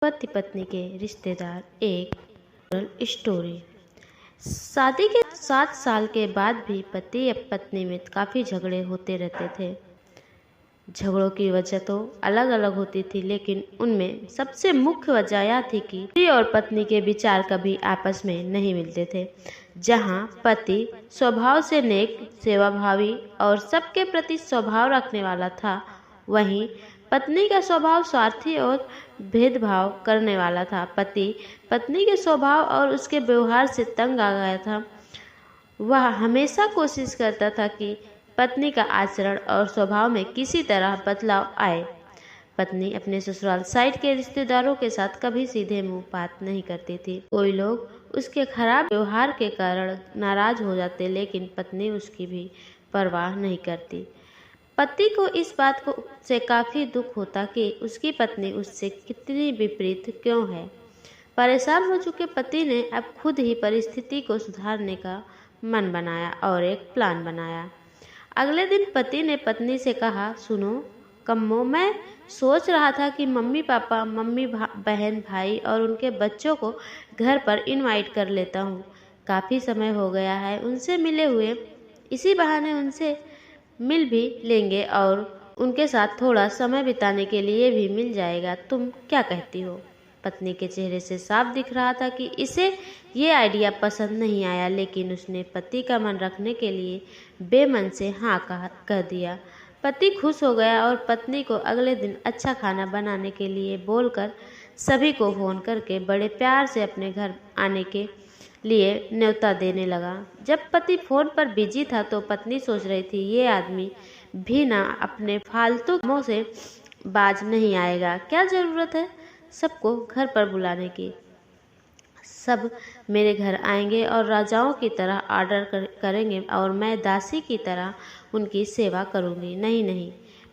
पति पत्नी के रिश्तेदार एक स्टोरी। शादी के 7 साल के बाद भी पति या पत्नी में काफ़ी झगड़े होते रहते थे। झगड़ों की वजह तो अलग अलग होती थी, लेकिन उनमें सबसे मुख्य वजह यह थी कि पति और पत्नी के विचार कभी आपस में नहीं मिलते थे। जहां पति स्वभाव से नेक, सेवाभावी और सबके प्रति स्वभाव रखने वाला था, वहीं पत्नी का स्वभाव स्वार्थी और भेदभाव करने वाला था। पति पत्नी के स्वभाव और उसके व्यवहार से तंग आ गया था। वह हमेशा कोशिश करता था कि पत्नी का आचरण और स्वभाव में किसी तरह बदलाव आए। पत्नी अपने ससुराल साइड के रिश्तेदारों के साथ कभी सीधे मुंह बात नहीं करती थी। कोई लोग उसके खराब व्यवहार के कारण नाराज हो जाते, लेकिन पत्नी उसकी भी परवाह नहीं करती। पति को इस बात से काफ़ी दुख होता कि उसकी पत्नी उससे कितनी विपरीत क्यों है। परेशान हो चुके पति ने अब खुद ही परिस्थिति को सुधारने का मन बनाया और एक प्लान बनाया। अगले दिन पति ने पत्नी से कहा, सुनो कम्मो, मैं सोच रहा था कि मम्मी पापा, मम्मी बहन, भाई और उनके बच्चों को घर पर इनवाइट कर लेता हूँ। काफ़ी समय हो गया है उनसे मिले हुए, इसी बहाने उनसे मिल भी लेंगे और उनके साथ थोड़ा समय बिताने के लिए भी मिल जाएगा। तुम क्या कहती हो? पत्नी के चेहरे से साफ दिख रहा था कि इसे ये आइडिया पसंद नहीं आया, लेकिन उसने पति का मन रखने के लिए बेमन से हाँ कह दिया। पति खुश हो गया और पत्नी को अगले दिन अच्छा खाना बनाने के लिए बोलकर सभी को फ़ोन करके बड़े प्यार से अपने घर आने के लिए न्योता देने लगा। जब पति फ़ोन पर बिजी था तो पत्नी सोच रही थी, ये आदमी भी ना अपने फालतू कामों से बाज नहीं आएगा। क्या ज़रूरत है सबको घर पर बुलाने की? सब मेरे घर आएंगे और राजाओं की तरह ऑर्डर करेंगे और मैं दासी की तरह उनकी सेवा करूंगी। नहीं नहीं,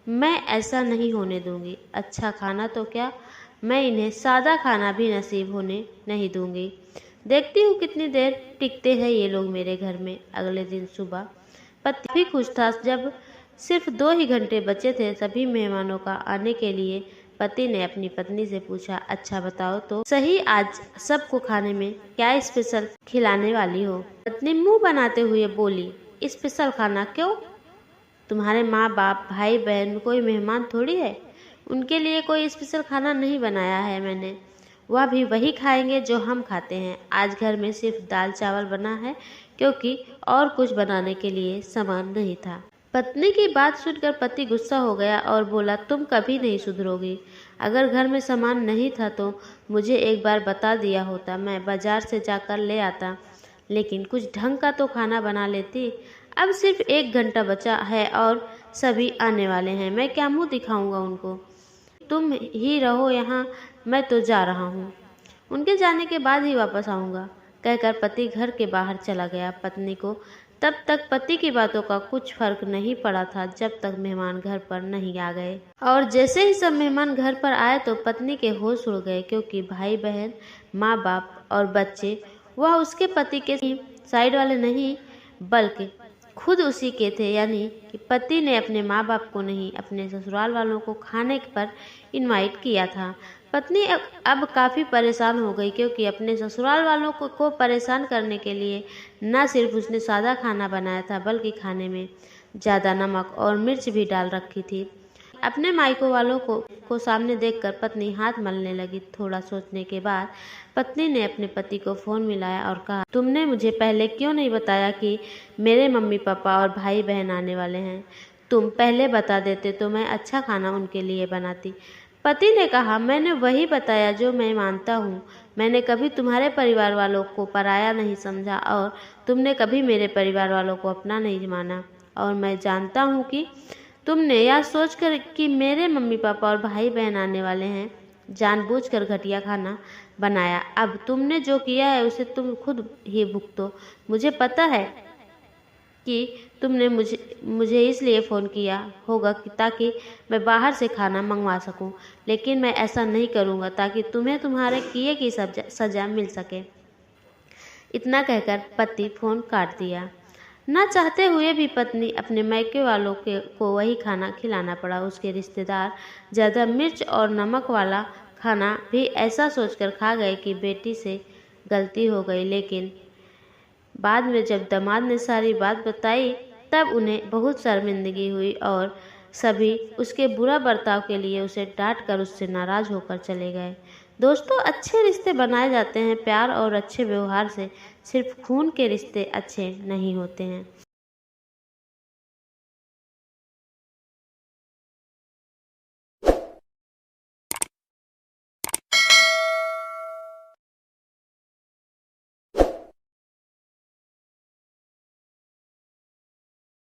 मैं ऐसा नहीं होने दूंगी। अच्छा खाना तो क्या, मैं इन्हें सादा खाना भी नसीब होने नहीं दूंगी। देखती हूँ कितनी देर टिकते हैं ये लोग मेरे घर में। अगले दिन सुबह पति भी खुश था। जब सिर्फ 2 ही घंटे बचे थे सभी मेहमानों का आने के लिए, पति ने अपनी पत्नी से पूछा, अच्छा बताओ तो सही, आज सबको खाने में क्या स्पेशल खिलाने वाली हो? पत्नी मुंह बनाते हुए बोली, स्पेशल खाना क्यों? तुम्हारे माँ बाप, भाई बहन कोई मेहमान थोड़ी है, उनके लिए कोई स्पेशल खाना नहीं बनाया है मैंने। वह भी वही खाएंगे जो हम खाते हैं। आज घर में सिर्फ दाल चावल बना है, क्योंकि और कुछ बनाने के लिए सामान नहीं था। पत्नी की बात सुनकर पति गुस्सा हो गया और बोला, तुम कभी नहीं सुधरोगी। अगर घर में सामान नहीं था तो मुझे एक बार बता दिया होता, मैं बाजार से जाकर ले आता, लेकिन कुछ ढंग का तो खाना बना लेती। अब सिर्फ 1 घंटा बचा है और सभी आने वाले हैं, मैं क्या मुंह दिखाऊंगा उनको? तुम ही रहो यहाँ, मैं तो जा रहा हूँ। उनके जाने के बाद ही वापस आऊँगा, कहकर पति घर के बाहर चला गया। पत्नी को तब तक पति की बातों का कुछ फर्क नहीं पड़ा था, जब तक मेहमान घर पर नहीं आ गए। और जैसे ही सब मेहमान घर पर आए तो पत्नी के होश उड़ गए, क्योंकि भाई बहन, माँ बाप और बच्चे वह उसके पति के साइड वाले नहीं बल्कि खुद उसी के थे। यानी कि पति ने अपने माँ बाप को नहीं, अपने ससुराल वालों को खाने पर इनवाइट किया था। पत्नी अब काफ़ी परेशान हो गई, क्योंकि अपने ससुराल वालों को परेशान करने के लिए न सिर्फ उसने सादा खाना बनाया था, बल्कि खाने में ज़्यादा नमक और मिर्च भी डाल रखी थी। अपने मायको वालों को सामने देखकर पत्नी हाथ मलने लगी। थोड़ा सोचने के बाद पत्नी ने अपने पति को फ़ोन मिलाया और कहा, तुमने मुझे पहले क्यों नहीं बताया कि मेरे मम्मी पापा और भाई बहन आने वाले हैं? तुम पहले बता देते तो मैं अच्छा खाना उनके लिए बनाती। पति ने कहा, मैंने वही बताया जो मैं मानता हूँ। मैंने कभी तुम्हारे परिवार वालों को पराया नहीं समझा और तुमने कभी मेरे परिवार वालों को अपना नहीं माना। और मैं जानता हूँ कि तुमने यह सोचकर कि मेरे मम्मी पापा और भाई बहन आने वाले हैं, जानबूझकर घटिया खाना बनाया। अब तुमने जो किया है उसे तुम खुद ही भुगतो। मुझे पता है कि तुमने मुझे इसलिए फ़ोन किया होगा कि ताकि मैं बाहर से खाना मंगवा सकूं, लेकिन मैं ऐसा नहीं करूंगा ताकि तुम्हें तुम्हारे किए की सज़ा मिल सके। इतना कहकर पति फ़ोन काट दिया। न चाहते हुए भी पत्नी अपने मायके वालों को वही खाना खिलाना पड़ा। उसके रिश्तेदार ज़्यादा मिर्च और नमक वाला खाना भी ऐसा सोचकर खा गए कि बेटी से गलती हो गई। लेकिन बाद में जब दामाद ने सारी बात बताई तब उन्हें बहुत शर्मिंदगी हुई और सभी उसके बुरा बर्ताव के लिए उसे डांट कर उससे नाराज होकर चले गए। दोस्तों, अच्छे रिश्ते बनाए जाते हैं प्यार और अच्छे व्यवहार से। सिर्फ खून के रिश्ते अच्छे नहीं होते हैं।